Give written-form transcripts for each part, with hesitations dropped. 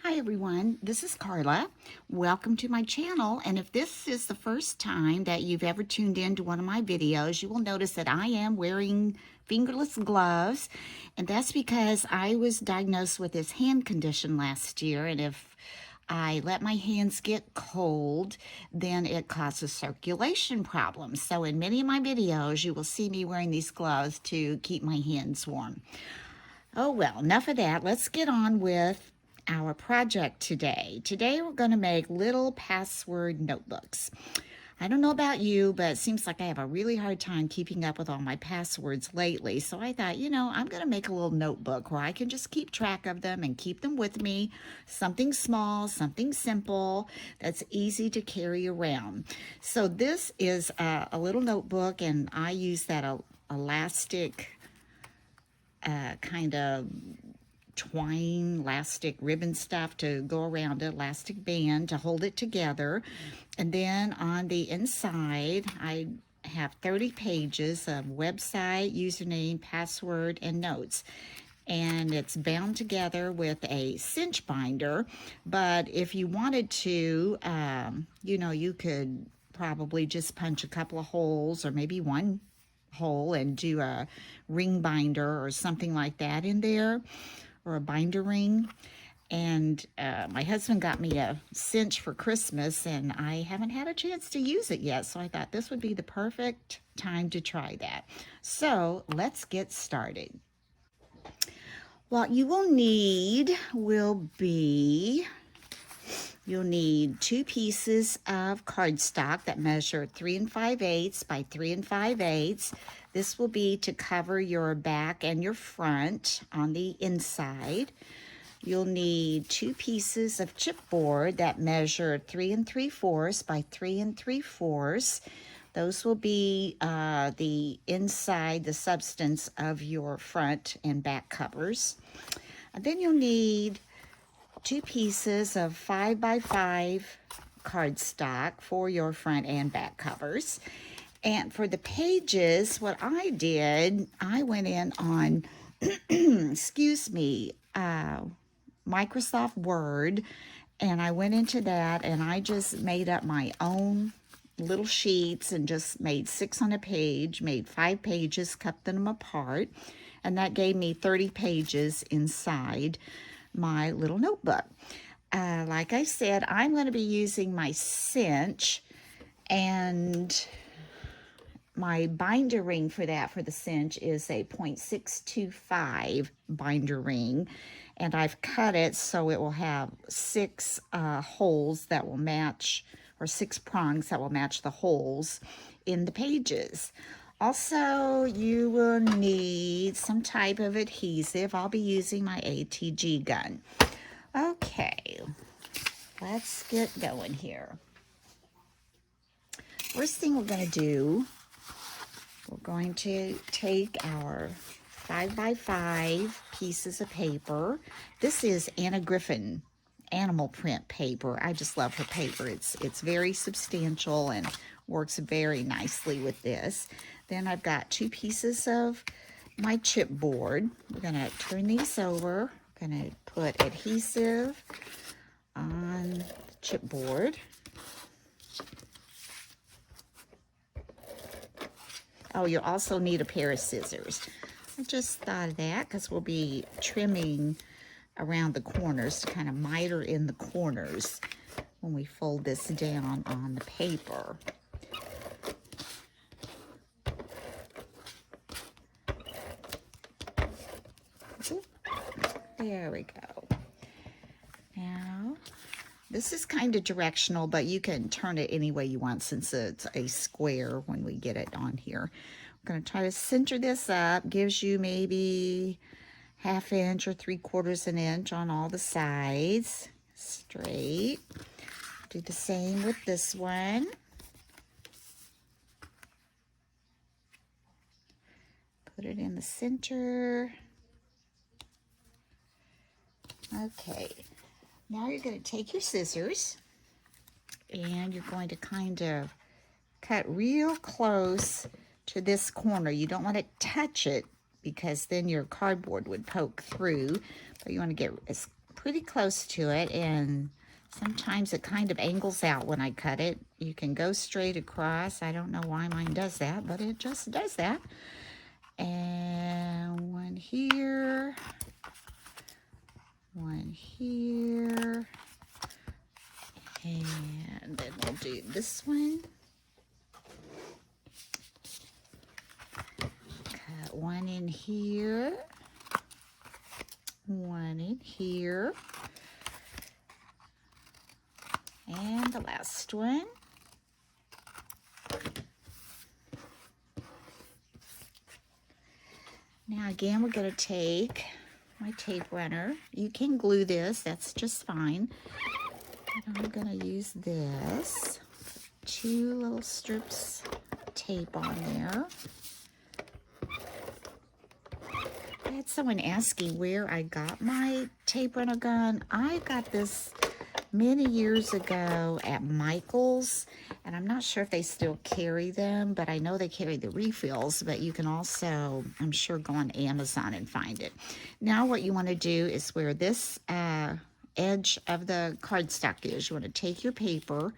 Hi everyone, this is Carla. Welcome to my channel, and if this is the first time that you've ever tuned in to one of my videos, you will notice that I am wearing fingerless gloves, and that's because I was diagnosed with this hand condition last year, and if I let my hands get cold, then it causes circulation problems. So in many of my videos, you will see me wearing these gloves to keep my hands warm. Oh well, enough of that. Let's get on with our project today. Today we're going to make little password notebooks. I don't know about you, but it seems like I have a really hard time keeping up with all my passwords lately. So I thought, I'm going to make a little notebook where I can just keep track of them and keep them with me. Something small, something simple that's easy to carry around. So this is a little notebook, and I use that elastic kind of twine, elastic ribbon stuff to go around it, elastic band to hold it together. And then on the inside, I have 30 pages of website, username, password, and notes. And it's bound together with a cinch binder. But if you wanted to, you could probably just punch a couple of holes or maybe one hole and do a ring binder or something like that in there, or a binder ring. And my husband got me a cinch for Christmas, and I haven't had a chance to use it yet, so I thought this would be the perfect time to try that. So let's get started. What you will need you'll need 2 pieces of cardstock that measure 3 5/8 by 3 5/8. This will be to cover your back and your front on the inside. You'll need 2 pieces of chipboard that measure 3 3/4 by 3 3/4. Those will be the inside, the substance of your front and back covers. And then you'll need 2 pieces of 5 by 5 cardstock for your front and back covers. And for the pages, what I did, I went in on, Microsoft Word, and I went into that and I just made up my own little sheets and just made 6 on a page, made 5 pages, cut them apart, and that gave me 30 pages inside my little notebook. Like I said, I'm going to be using my cinch, and my binder ring for the cinch is a 0.625 binder ring, and I've cut it so it will have 6 holes that will match, or 6 prongs that will match the holes in the pages. Also, you will need some type of adhesive. I'll be using my ATG gun. Okay, let's get going here. First thing we're going to do, we're going to take our 5 by 5 pieces of paper. This is Anna Griffin animal print paper. I just love her paper. It's very substantial and works very nicely with this. Then I've got 2 pieces of my chipboard. We're going to turn these over. We're going to put adhesive on the chipboard. Oh, you'll also need a pair of scissors. I just thought of that because we'll be trimming around the corners to kind of miter in the corners when we fold this down on the paper. There we go. Now, this is kind of directional, but you can turn it any way you want since it's a square when we get it on here. I'm going to try to center this up. Gives you maybe 1/2 inch or 3/4 inch on all the sides. Straight. Do the same with this one. Put it in the center. Okay, now you're going to take your scissors and you're going to kind of cut real close to this corner. You don't want to touch it because then your cardboard would poke through, but you want to get as pretty close to it, and sometimes it kind of angles out when I cut it. You can go straight across. I don't know why mine does that, but it just does that. And one here, one here, and then we'll do this one. Cut one in here, one in here, and the last one. Now again, we're going to take my tape runner. You can glue this, that's just fine. But I'm going to use this. 2 little strips of tape on there. I had someone asking where I got my tape runner gun. I got this many years ago at Michael's, and I'm not sure if they still carry them, but I know they carry the refills, but you can also, I'm sure, go on Amazon and find it. Now what you want to do is where this edge of the cardstock is, you want to take your paper,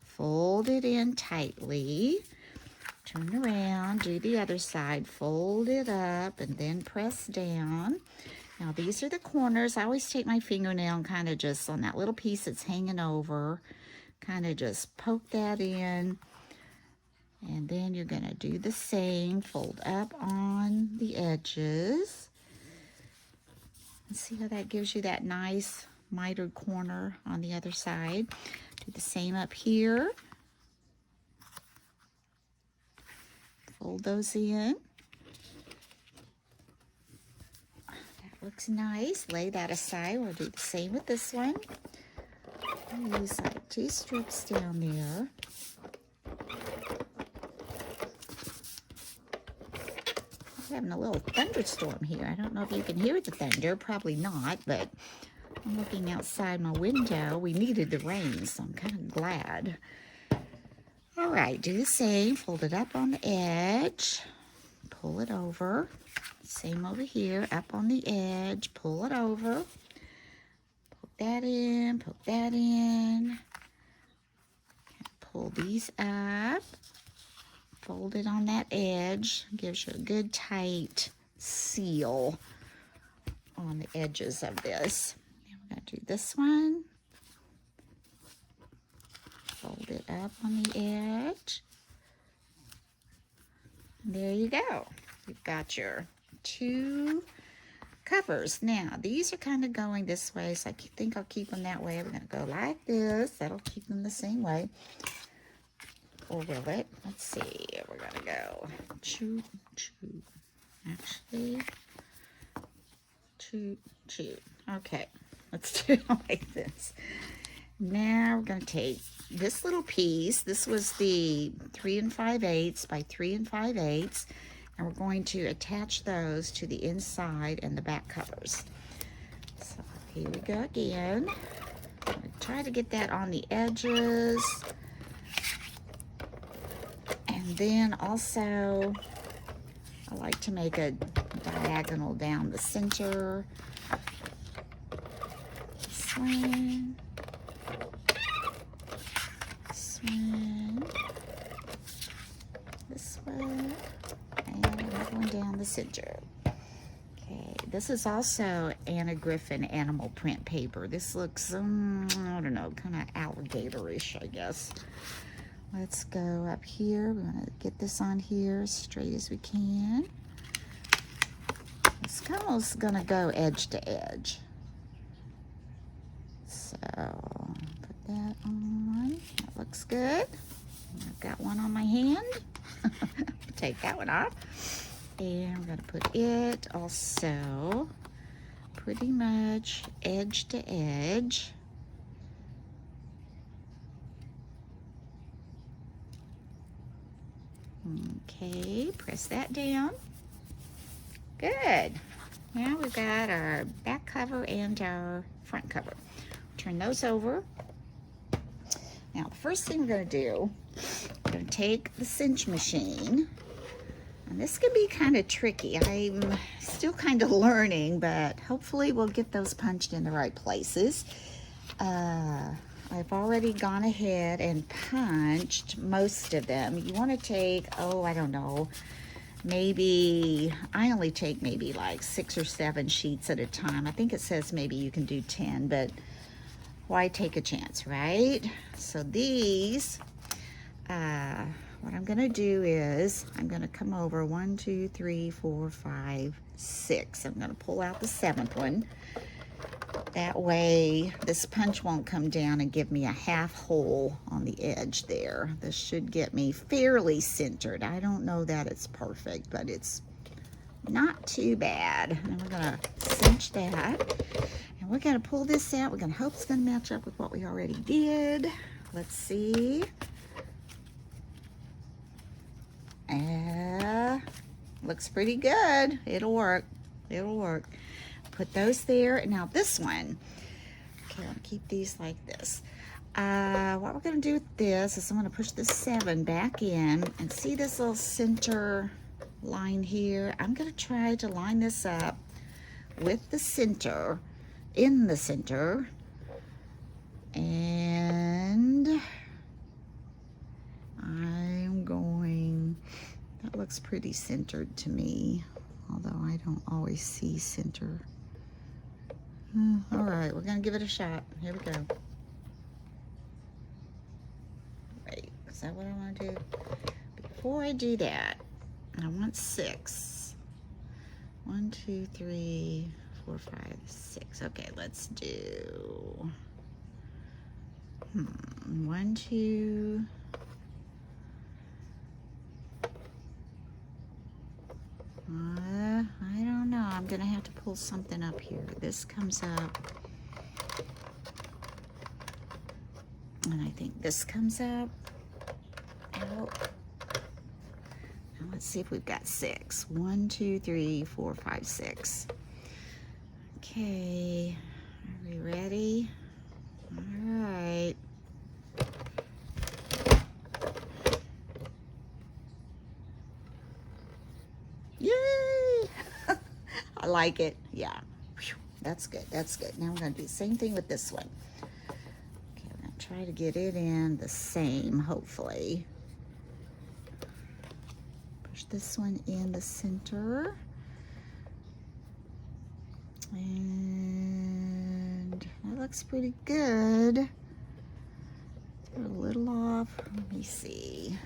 fold it in tightly, turn around, do the other side, fold it up, and then press down. Now these are the corners. I always take my fingernail and kind of just on that little piece that's hanging over, kind of just poke that in. And then you're going to do the same, fold up on the edges. And see how that gives you that nice mitered corner on the other side. Do the same up here. Fold those in. Looks nice. Lay that aside. We'll do the same with this one. I'll use like 2 strips down there. I'm having a little thunderstorm here. I don't know if you can hear the thunder. Probably not, but I'm looking outside my window. We needed the rain, so I'm kind of glad. All right, do the same. Fold it up on the edge. Pull it over. Same over here, up on the edge, pull it over, poke that in, poke that in, pull these up, fold it on that edge, gives you a good tight seal on the edges of this. Now we're going to do this one, fold it up on the edge, and there you go. You've got your 2 covers. Now, these are kind of going this way, so I think I'll keep them that way. We're going to go like this. That'll keep them the same way. Or will it? Let's see. We're going to go choo, choo. Actually, choo, choo. Okay, let's do it like this. Now, we're going to take this little piece. This was the 3 5/8 by 3 5/8. And we're going to attach those to the inside and the back covers. So here we go again. I'm going to try to get that on the edges. And then also, I like to make a diagonal down the center. This one. This one. This one. And another one down the center. Okay, this is also Anna Griffin animal print paper. This looks, I don't know, kind of alligator-ish, I guess. Let's go up here. We're going to get this on here as straight as we can. It's almost going to go edge to edge. So, put that on. That looks good. I've got one on my hand. Take that one off. And we're going to put it also pretty much edge to edge. Okay, press that down. Good. Now we've got our back cover and our front cover. Turn those over. Now the first thing we're going to do, we're going to take the cinch machine And this can be kind of tricky. I'm still kind of learning, but hopefully we'll get those punched in the right places. I've already gone ahead and punched most of them. You want to take, oh, I don't know, maybe, I only take maybe like 6 or 7 sheets at a time. I think it says maybe you can do 10, but why take a chance, right? So these, what I'm gonna do is I'm gonna come over 1, 2, 3, 4, 5, 6. I'm gonna pull out the 7th one. That way this punch won't come down and give me a half hole on the edge there. This should get me fairly centered. I don't know that it's perfect, but it's not too bad. And we're gonna cinch that. And we're gonna pull this out. We're gonna hope it's gonna match up with what we already did. Let's see. Looks pretty good. It'll work. It'll work. Put those there. Now this one, okay, I'm gonna keep these like this. What we're gonna do with this is I'm gonna push this 7 back in and see this little center line here. I'm gonna try to line this up with the center, in the center, and I'm going, that looks pretty centered to me, although I don't always see center. All right, we're gonna give it a shot. Here we go. Wait, is that what I want to do? Before I do that, I want 6. 1, 2, 3, 4, 5, 6. Okay, let's do 1, 2. I don't know. I'm gonna have to pull something up here. This comes up, and I think this comes up. Out. Now let's see if we've got 6. 1, 2, 3, 4, 5, 6. Okay, are we ready? All right. Yay! I like it. Yeah. Whew. That's good. That's good. Now we're going to do the same thing with this one. Okay, we're going to try to get it in the same, hopefully. Push this one in the center. And that looks pretty good. Let's put a little off. Let me see.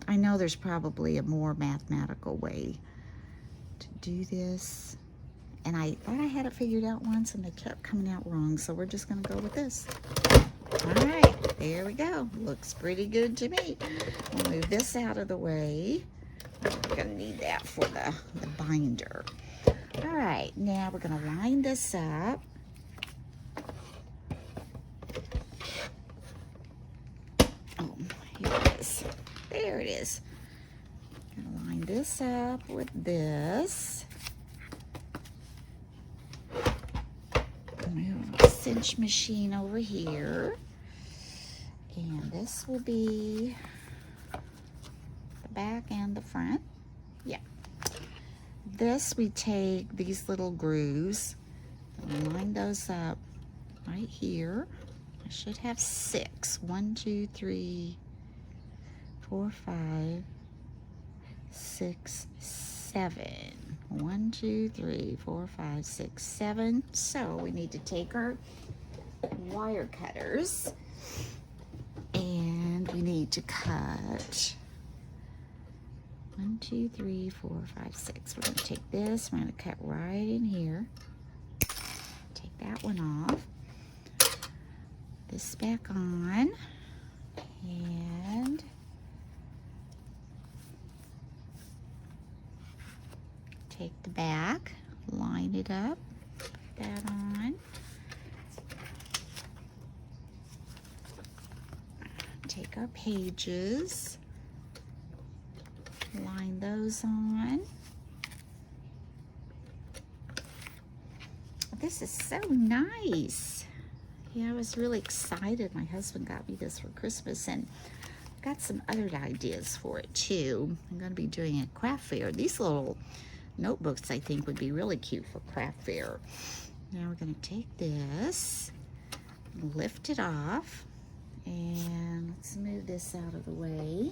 I know there's probably a more mathematical way to do this. And I thought I had it figured out once and they kept coming out wrong. So we're just gonna go with this. All right, there we go. Looks pretty good to me. We'll move this out of the way. We're gonna need that for the binder. All right, now we're gonna line this up. Oh, here it is. There it is. I'm gonna line this up with this. Move the cinch machine over here. And this will be the back and the front. Yeah. This, we take these little grooves and line those up right here. I should have 6. 1, 2, 3, 4, 5, 6, 7. 1, 2, 3, 4, 5, 6, 7. So we need to take our wire cutters and we need to cut 1, 2, 3, 4, 5, 6. We're going to take this, we're going to cut right in here. Take that one off. This back on. And take the back, line it up, put that on. Take our pages, line those on. This is so nice. Yeah, I was really excited. My husband got me this for Christmas, and got some other ideas for it too. I'm going to be doing a craft fair. These little notebooks I think would be really cute for craft fair. Now we're going to take this, lift it off, and let's move this out of the way.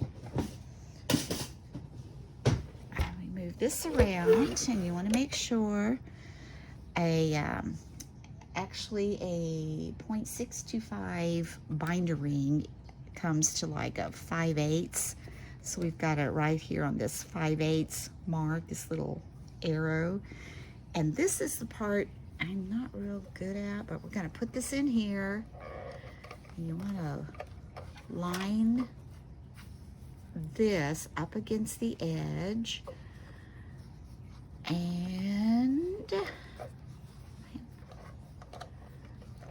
We move this around, and you want to make sure actually a 0.625 binder ring comes to like a 5/8. So we've got it right here on this 5/8 mark, this little arrow. And this is the part I'm not real good at, but we're gonna put this in here. And you wanna line this up against the edge. And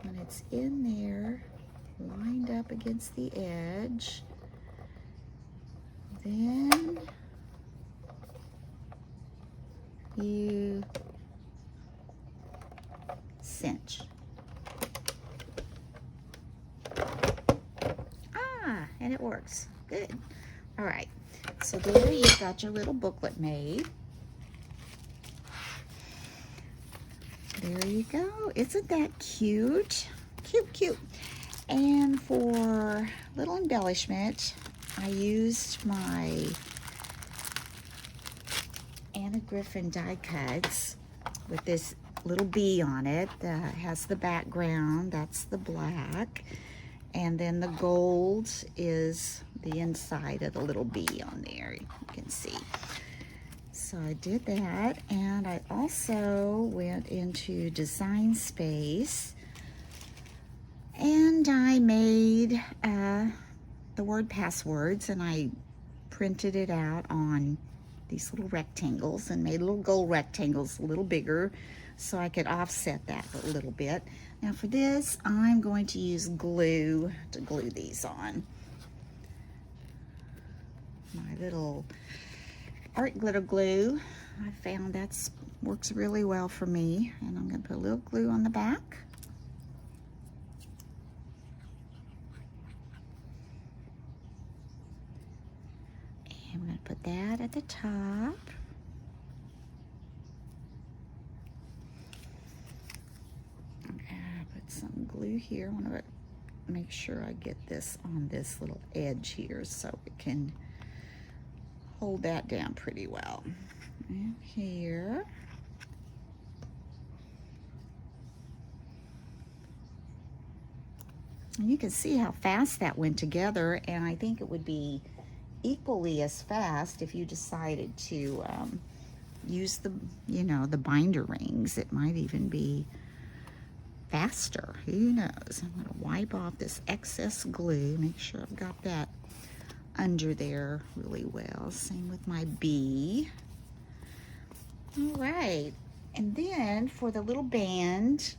when it's in there, lined up against the edge, then you cinch. And it works. Good. All right. So there you've got your little booklet made. There you go. Isn't that cute? Cute, cute. And for little embellishment, I used my Anna Griffin die cuts with this little bee on it that has the background. That's the black. And then the gold is the inside of the little bee on there. You can see. So I did that, and I also went into Design Space and I made the word passwords, and I printed it out on these little rectangles and made little gold rectangles a little bigger so I could offset that a little bit. Now for this, I'm going to use glue to glue these on. My little art glitter glue. I found that works really well for me, and I'm going to put a little glue on the back. And I'm going to put that at the top. Put some glue here. I want to make sure I get this on this little edge here so it can hold that down pretty well. And here. And you can see how fast that went together, and I think it would be equally as fast if you decided to use the, the binder rings. It might even be faster. Who knows? I'm going to wipe off this excess glue, make sure I've got that under there really well. Same with my bee. All right, and then for the little band,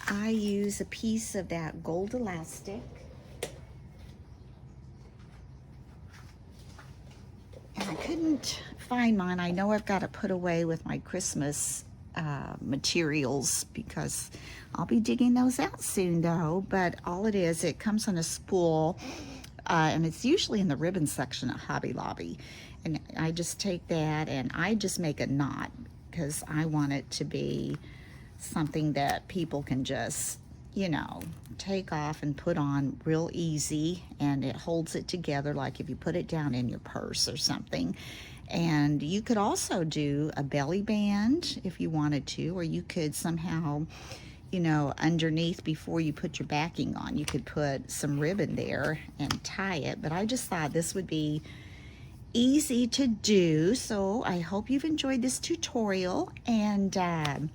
I use a piece of that gold elastic. And I couldn't find mine. I know I've got to put away with my Christmas materials because I'll be digging those out soon though. But all it is, it comes on a spool, and it's usually in the ribbon section at Hobby Lobby. And I just take that and I just make a knot because I want it to be something that people can just, take off and put on real easy, and it holds it together like if you put it down in your purse or something. And you could also do a belly band if you wanted to, or you could somehow, underneath before you put your backing on, you could put some ribbon there and tie it. But I just thought this would be easy to do. So I hope you've enjoyed this tutorial, and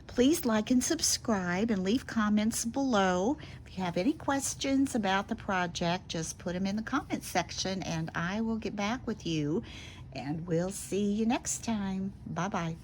please like and subscribe and leave comments below. If you have any questions about the project, just put them in the comment section and I will get back with you, and we'll see you next time. Bye-bye.